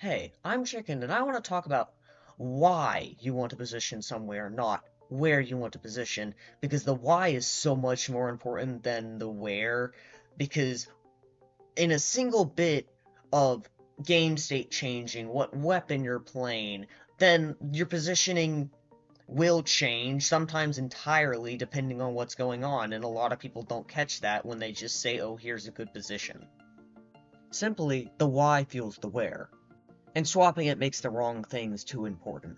Hey, I'm Chicken, and I want to talk about why you want to position somewhere, not where you want to position, because the why is so much more important than the where, because in a single bit of game state changing, what weapon you're playing, then your positioning will change, sometimes entirely, depending on what's going on, and a lot of people don't catch that when they just say, oh, here's a good position. Simply, the why fuels the where, and swapping it makes the wrong things too important.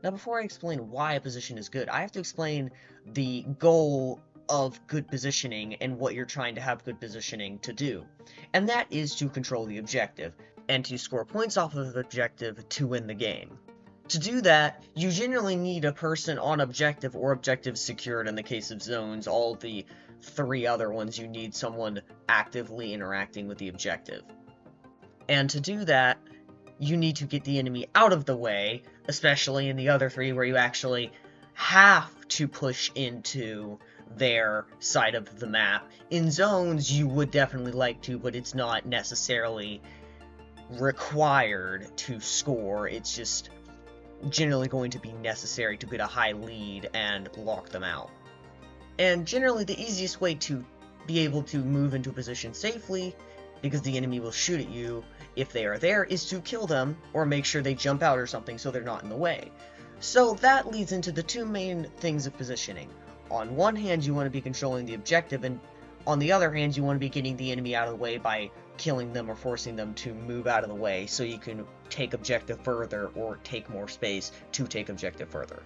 Now, before I explain why a position is good, I have to explain the goal of good positioning and what you're trying to have good positioning to do. And that is to control the objective, and to score points off of the objective to win the game. To do that, you generally need a person on objective or objective secured in the case of zones. All the three other ones, you need someone actively interacting with the objective. And to do that, you need to get the enemy out of the way, especially in the other three where you actually have to push into their side of the map. In zones, you would definitely like to, but it's not necessarily required to score. It's just generally going to be necessary to get a high lead and lock them out. And generally the easiest way to be able to move into a position safely, because the enemy will shoot at you if they are there, is to kill them or make sure they jump out or something so they're not in the way. So that leads into the two main things of positioning. On one hand, you want to be controlling the objective, and on the other hand, you want to be getting the enemy out of the way by killing them or forcing them to move out of the way so you can take objective further or take more space to take objective further.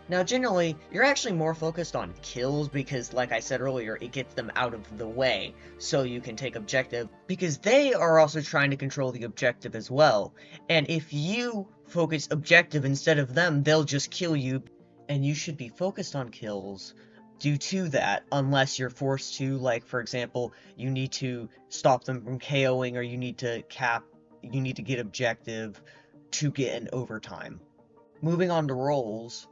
Now, generally, you're actually more focused on kills because, like I said earlier, it gets them out of the way so you can take objective, because they are also trying to control the objective as well. And if you focus objective instead of them, they'll just kill you, and you should be focused on kills due to that, unless you're forced to, like, for example, you need to stop them from KOing, or you need to get objective to get an overtime. Moving on to roles.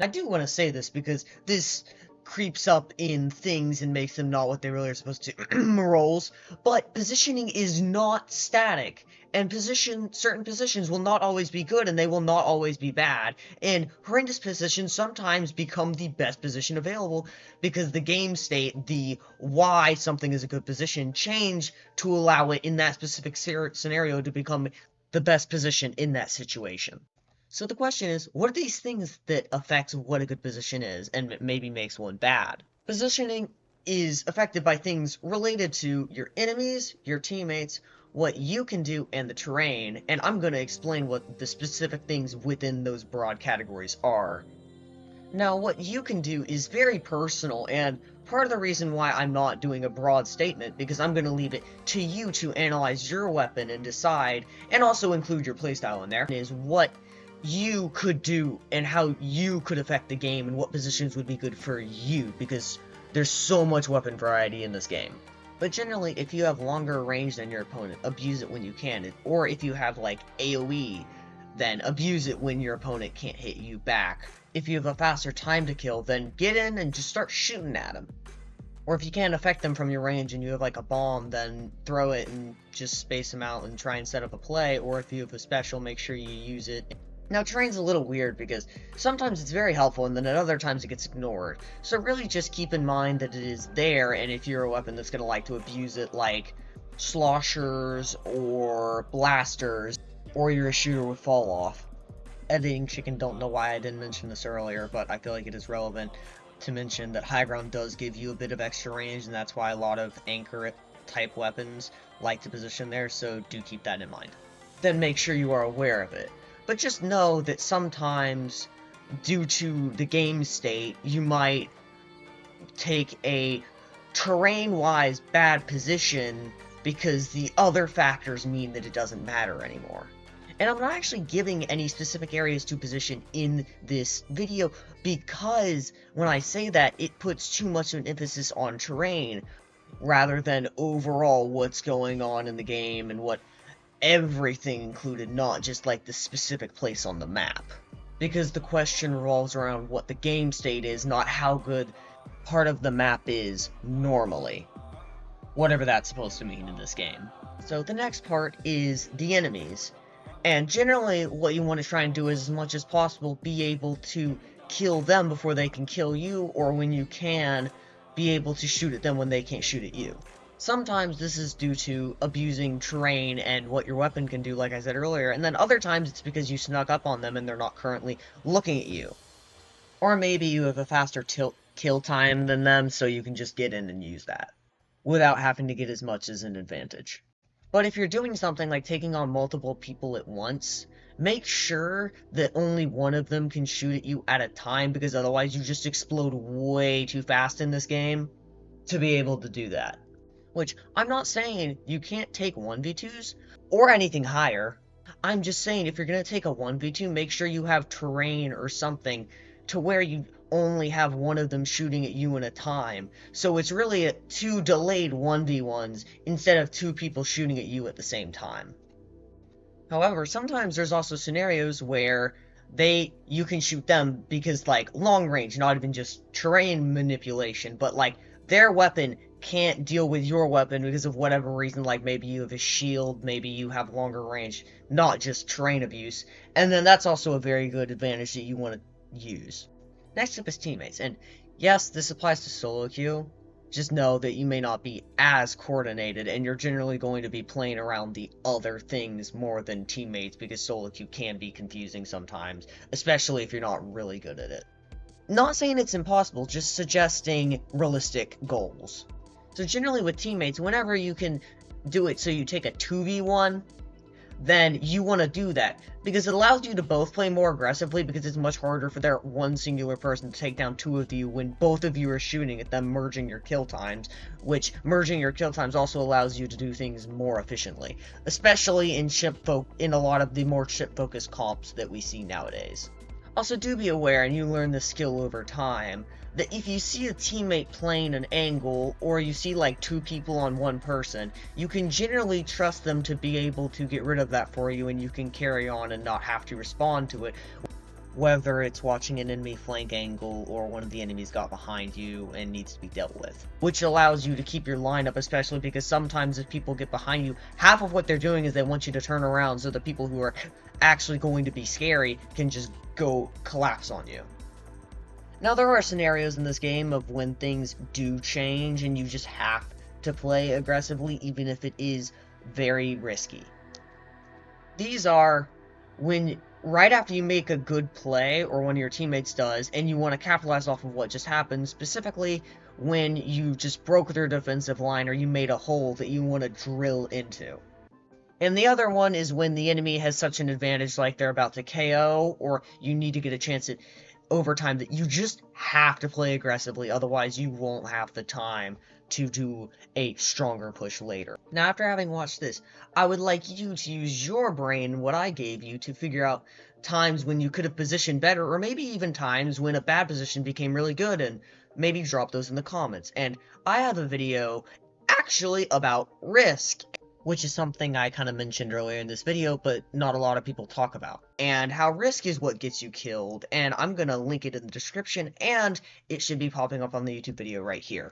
I do want to say this because this creeps up in things and makes them not what they really are supposed to roles, but positioning is not static, and certain positions will not always be good and they will not always be bad, and horrendous positions sometimes become the best position available because the game state, the why something is a good position, change to allow it in that specific scenario to become the best position in that situation. So the question is, what are these things that affects what a good position is, and maybe makes one bad? Positioning is affected by things related to your enemies, your teammates, what you can do, and the terrain, and I'm going to explain what the specific things within those broad categories are. Now, what you can do is very personal, and part of the reason why I'm not doing a broad statement, because I'm going to leave it to you to analyze your weapon and decide, and also include your playstyle in there, is what you could do and how you could affect the game and what positions would be good for you, because there's so much weapon variety in this game. But generally, if you have longer range than your opponent, abuse it when you can. Or if you have, like, AoE, then abuse it when your opponent can't hit you back. If you have a faster time to kill, then get in and just start shooting at them. Or if you can't affect them from your range and you have, like, a bomb, then throw it and just space them out and try and set up a play. Or if you have a special, make sure you use it. Now, terrain's a little weird because sometimes it's very helpful and then at other times it gets ignored. So really just keep in mind that it is there, and if you're a weapon that's going to like to abuse it, like sloshers or blasters, or you're a shooter with fall off. Editing Chicken, don't know why I didn't mention this earlier, but I feel like it is relevant to mention that high ground does give you a bit of extra range, and that's why a lot of anchor type weapons like to position there, so do keep that in mind. Then make sure you are aware of it. But just know that sometimes, due to the game state, you might take a terrain-wise bad position because the other factors mean that it doesn't matter anymore. And I'm not actually giving any specific areas to position in this video, because when I say that, it puts too much of an emphasis on terrain rather than overall what's going on in the game and what everything included, not just like the specific place on the map. Because the question revolves around what the game state is, not how good part of the map is normally. Whatever that's supposed to mean in this game. So the next part is the enemies. And generally, what you want to try and do is, as much as possible, be able to kill them before they can kill you, or when you can, be able to shoot at them when they can't shoot at you. Sometimes this is due to abusing terrain and what your weapon can do, like I said earlier, and then other times it's because you snuck up on them and they're not currently looking at you. Or maybe you have a faster kill time than them, so you can just get in and use that, without having to get as much as an advantage. But if you're doing something like taking on multiple people at once, make sure that only one of them can shoot at you at a time, because otherwise you just explode way too fast in this game to be able to do that. Which, I'm not saying you can't take 1v2s, or anything higher. I'm just saying if you're going to take a 1v2, make sure you have terrain or something to where you only have one of them shooting at you in a time. So it's really two delayed 1v1s instead of two people shooting at you at the same time. However, sometimes there's also scenarios where you can shoot them because, like, long range, not even just terrain manipulation, but like their weapon can't deal with your weapon because of whatever reason, like maybe you have a shield, maybe you have longer range, not just terrain abuse, and then that's also a very good advantage that you want to use. Next up is teammates, and yes, this applies to solo queue. Just know that you may not be as coordinated, and you're generally going to be playing around the other things more than teammates, because solo queue can be confusing sometimes, especially if you're not really good at it. Not saying it's impossible, just suggesting realistic goals. So generally with teammates, whenever you can do it so you take a 2v1, then you want to do that, because it allows you to both play more aggressively, because it's much harder for that one singular person to take down two of you when both of you are shooting at them, merging your kill times, which merging your kill times also allows you to do things more efficiently, especially in a lot of the more ship-focused comps that we see nowadays. Also, do be aware, and you learn this skill over time, that if you see a teammate playing an angle, or you see like two people on one person, you can generally trust them to be able to get rid of that for you, and you can carry on and not have to respond to it, whether it's watching an enemy flank angle or one of the enemies got behind you and needs to be dealt with. Which allows you to keep your lineup, especially because sometimes if people get behind you, half of what they're doing is they want you to turn around so the people who are actually going to be scary can just go collapse on you. Now, there are scenarios in this game of when things do change and you just have to play aggressively, even if it is very risky. These are when, right after you make a good play, or one of your teammates does, and you want to capitalize off of what just happened, specifically when you just broke their defensive line or you made a hole that you want to drill into. And the other one is when the enemy has such an advantage, like they're about to KO, or you need to get a chance at overtime, that you just have to play aggressively, otherwise you won't have the time to do a stronger push later. Now, after having watched this, I would like you to use your brain, what I gave you, to figure out times when you could have positioned better, or maybe even times when a bad position became really good, and maybe drop those in the comments. And I have a video actually about risk, which is something I kind of mentioned earlier in this video, but not a lot of people talk about, and how risk is what gets you killed, and I'm gonna link it in the description, and it should be popping up on the YouTube video right here.